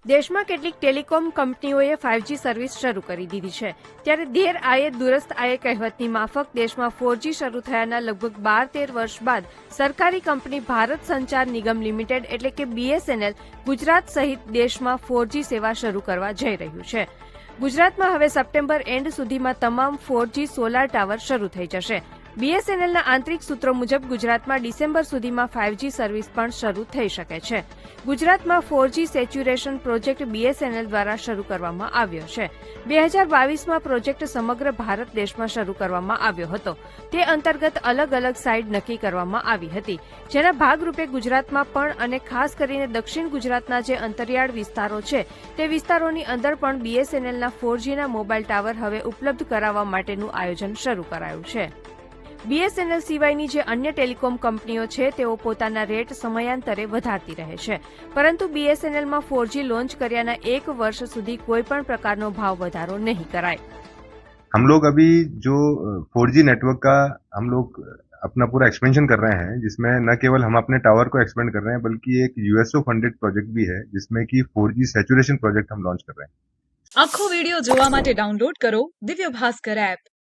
દેશમાં કેટલીક ટેલિકોમ કંપનીઓએ 5G સર્વિસ શરૂ કરી દીધી છે, ત્યારે દેર આયે દુરસ્ત આયે કહેવતની માફક દેશમાં 4G શરૂ થયાના લગભગ 12-13 વર્ષ બાદ સરકારી કંપની ભારત સંચાર નિગમ લિમિટેડ એટલે કે BSNL ગુજરાત સહિત દેશમાં 4G સેવા શરૂ કરવા જઈ રહ્યું છે. ગુજરાતમાં હવે સપ્ટેમ્બર એન્ડ સુધીમાં તમામ 4G સોલાર ટાવર શરૂ થઈ જશે. BSNLના આંતરિક સૂત્રો મુજબ ગુજરાતમાં ડિસેમ્બર સુધીમાં 5G સર્વિસ પણ શરૂ થઈ શકે છે. ગુજરાતમાં 4G સેચ્યુરેશન પ્રોજેક્ટ BSNL દ્વારા શરૂ કરવામાં આવ્યો છે. 2022માં પ્રોજેક્ટ સમગ્ર ભારત દેશમાં શરૂ કરવામાં આવ્યો હતો. તે અંતર્ગત અલગ અલગ સાઇટ નક્કી કરવામાં આવી હતી, જેના ભાગરૂપે ગુજરાતમાં પણ અને ખાસ કરીને દક્ષિણ ગુજરાતના જે અંતરિયાળ વિસ્તારો છે તે વિસ્તારોની અંદર પણ BSNLના 4Gના મોબાઈલ ટાવર હવે ઉપલબ્ધ કરાવવા માટેનું આયોજન શરૂ કરાયું છે. BSNL સિવાયની જે અન્ય ટેલિકોમ કંપનીઓ છે તેઓ પોતાના રેટ સમયાંતરે વધારતી રહે છે, પરંતુ BSNLમાં 4G લોન્ચ કર્યાના 1 વર્ષ સુધી કોઈ પણ પ્રકારનો ભાવ વધારો નહીં કરાય. हम लोग अभी जो 4G नेटवर्क का हम लोग अपना पूरा एक्सपेंशन कर रहे हैं, जिसमें न केवल हम अपने टावर को एक्सपेंड कर रहे हैं बल्कि एक USO फंडेड प्रोजेक्ट भी है जिसमें कि 4G सैचुरेशन प्रोजेक्ट हम लॉन्च कर रहे हैं. આખો વિડિયો જોવા માટે ડાઉનલોડ કરો દિવ્ય ભાસ્કર એપ.